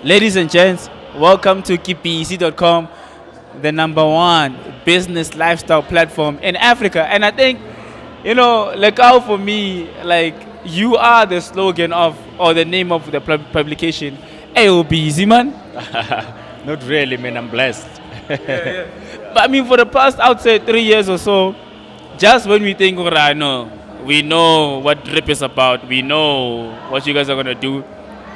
Ladies and gents, welcome to keepbc.com, the number one business lifestyle platform in Africa. And I think, Lekau for me, like, you are the slogan of, or the name of the publication. Hey, be easy, man. Not really, man. I'm blessed. But I mean, for the past, I would say 3 years or so, just when we think, all right, no, we know what Drip is about, we know what you guys are going to do,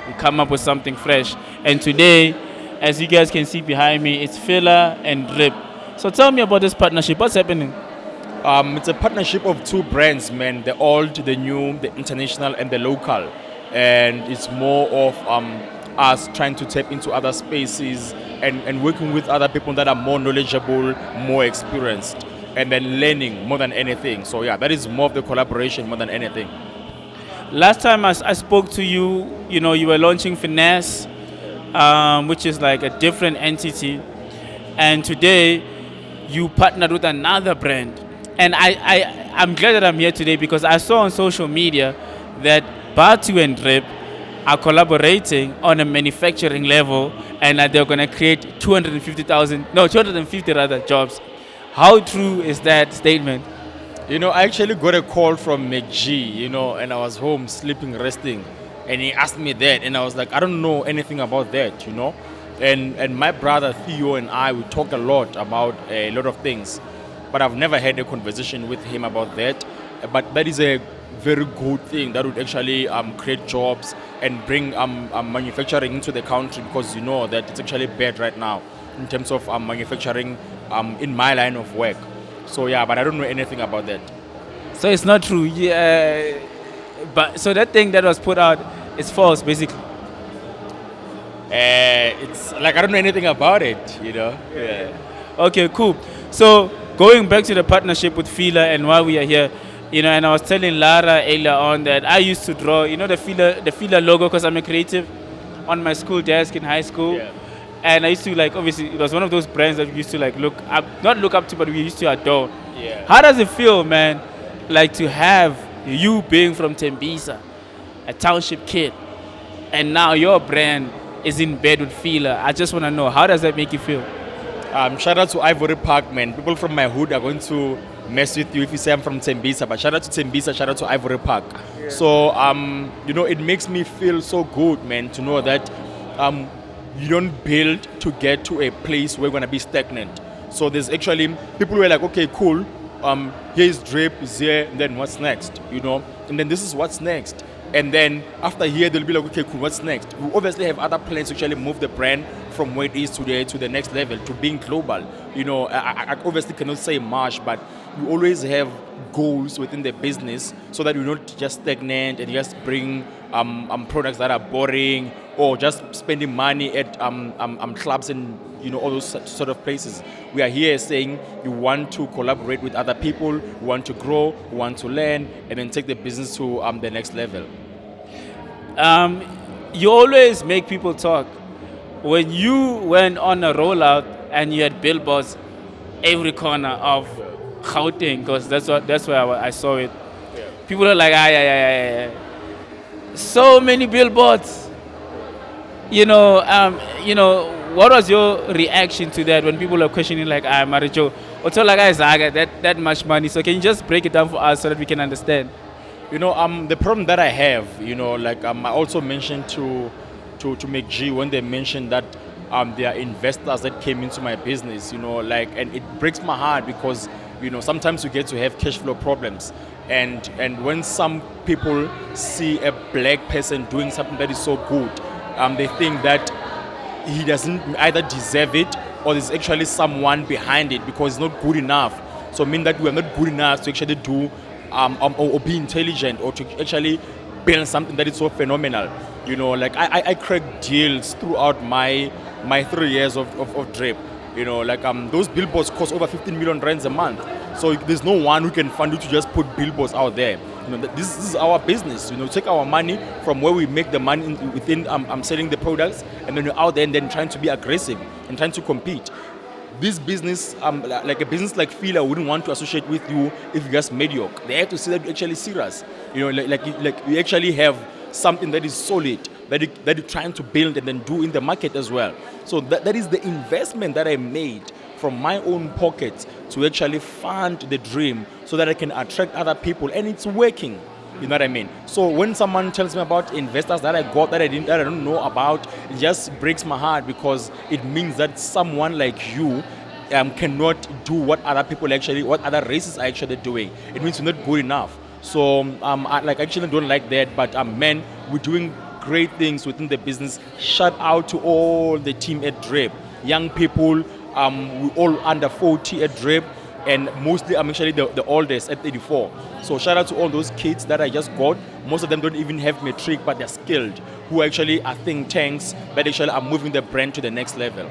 we come up with something fresh. And today, as you guys can see behind me, it's FILA and Drip. So tell me about this partnership. What's happening? It's a partnership of two brands, man. The old, the new, the international, and the local. And it's more of us trying to tap into other spaces and working with other people that are more knowledgeable, more experienced, and then learning more than anything. So yeah, that is more of the collaboration more than anything. Last time I spoke to you, you were launching Finesse, which is like a different entity. And today, you partnered with another brand. And I'm glad that I'm here today because I saw on social media that Batu and Drip are collaborating on a manufacturing level and that they're going to create 250 rather jobs. How true is that statement? I actually got a call from McG, and I was home sleeping, resting. And he asked me that, and I was like, I don't know anything about that, And my brother Theo and I, we talk a lot about a lot of things. But I've never had a conversation with him about that. But that is a very good thing that would actually create jobs and bring manufacturing into the country because you know that it's actually bad right now in terms of manufacturing in my line of work. So yeah, but I don't know anything about that. So it's not true. Yeah, but so that thing that was put out is false, basically. It's like I don't know anything about it, Yeah. Okay, cool. So going back to the partnership with FILA and why we are here, and I was telling Lara earlier on that I used to draw, the FILA logo because I'm a creative on my school desk in high school. Yeah. And I used to obviously it was one of those brands that we used to not look up to, but we used to adore. Yeah. How does it feel, man, like to have you being from Tembisa, a township kid, and now your brand is in bed with FILA? I just want to know, how does that make you feel? Shout out to Ivory Park, man. People from my hood are going to mess with you if you say I'm from Tembisa, but shout out to Tembisa, shout out to Ivory Park. Yeah. So, it makes me feel so good, man, to know that you don't build to get to a place where we're going to be stagnant. So there's actually, people who are like, okay, cool, here's Drip, is here, and then what's next, And then this is what's next. And then after here, they'll be like, okay, cool, what's next? We obviously have other plans to actually move the brand from where it is today to the next level, to being global. I obviously cannot say much, but we always have goals within the business so that we're not just stagnant and just bring products that are boring or just spending money at clubs and all those sort of places. We are here saying we want to collaborate with other people, we want to grow, we want to learn, and then take the business to the next level. You always make people talk. When you went on a rollout and you had billboards every corner of Gauteng, because that's where I saw it. Yeah. People are like, yeah. So many billboards. What was your reaction to that when people are questioning like, Marijo, also like I got that much money? So can you just break it down for us so that we can understand? The problem that I have, I also mentioned to McG when they mentioned that there are investors that came into my business, and it breaks my heart because, sometimes you get to have cash flow problems. And when some people see a black person doing something that is so good, they think that he doesn't either deserve it or there's actually someone behind it because it's not good enough. So mean that we are not good enough to actually do or be intelligent or to actually build something that is so phenomenal. I cracked deals throughout my 3 years of Drip. Those billboards cost over 15 million rands a month. So there's no one who can fund you to just put billboards out there. This is our business. Take our money from where we make the money within selling the products, and then we're out there and then trying to be aggressive and trying to compete. This business, like a business like FILA, wouldn't want to associate with you if you're just mediocre. They have to see that you're actually serious. Like you actually have something that is solid that you're trying to build and then do in the market as well. So that is the investment that I made from my own pocket to actually fund the dream so that I can attract other people, and it's working. You know what I mean? So when someone tells me about investors that I got that I don't know about, it just breaks my heart, because it means that someone like you cannot do what other races are actually doing. It means you're not good enough. So I actually don't like that. But man, we're doing great things within the business. Shout out to all the team at Drip, young people. We all under 40 at Drip. And mostly I'm actually the oldest at 34. So shout out to all those kids that I just got. Most of them don't even have matric, but they're skilled, who actually are think tanks, but actually are moving the brand to the next level.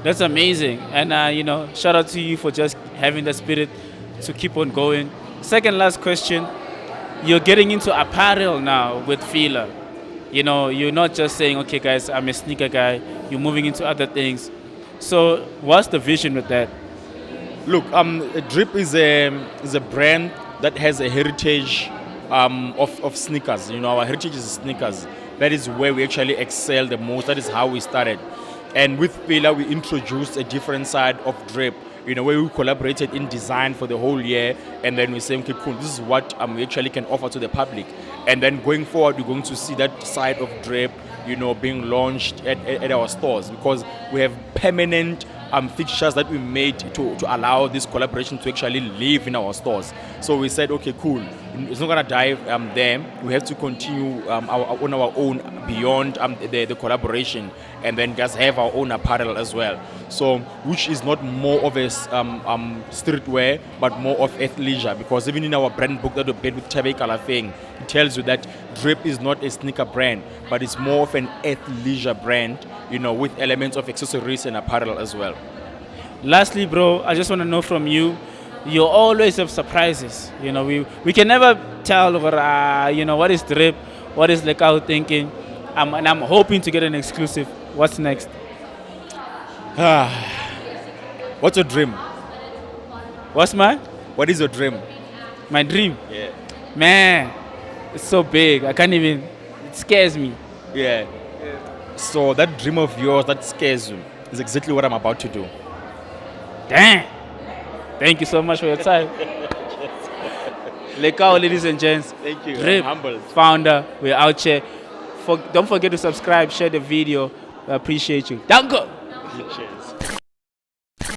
That's amazing. And, shout out to you for just having the spirit to keep on going. Second last question. You're getting into apparel now with FILA. You're not just saying, okay, guys, I'm a sneaker guy. You're moving into other things. So what's the vision with that? Look, Drip is a brand that has a heritage of sneakers. Our heritage is sneakers. That is where we actually excel the most. That is how we started. And with FILA, we introduced a different side of Drip, where we collaborated in design for the whole year. And then we say, okay, cool, this is what we actually can offer to the public. And then going forward, we're going to see that side of Drip, being launched at our stores, because we have permanent fixtures that we made to allow this collaboration to actually live in our stores. So we said, okay, cool, it's not gonna die there. We have to continue on our own beyond the collaboration, and then just have our own apparel as well. So which is not more of a streetwear, but more of athleisure, because even in our brand book that we made with Tebe Kalafeng, it tells you that Drip is not a sneaker brand, but it's more of an athleisure brand, with elements of accessories and apparel as well. Lastly, bro, I just want to know from you, you always have surprises. We can never tell, what is Drip, what is Lekau thinking, and I'm hoping to get an exclusive. What's next? What's your dream? What is your dream? My dream? Yeah. Man, it's so big. I can't even, it scares me. Yeah. So that dream of yours that scares you is exactly what I'm about to do. Damn. Thank you so much for your time. Lekau, ladies and gents. Thank you. Drip, I'm humbled. founder. We're out here. Don't forget to subscribe, share the video. I appreciate you. Danko. Cheers.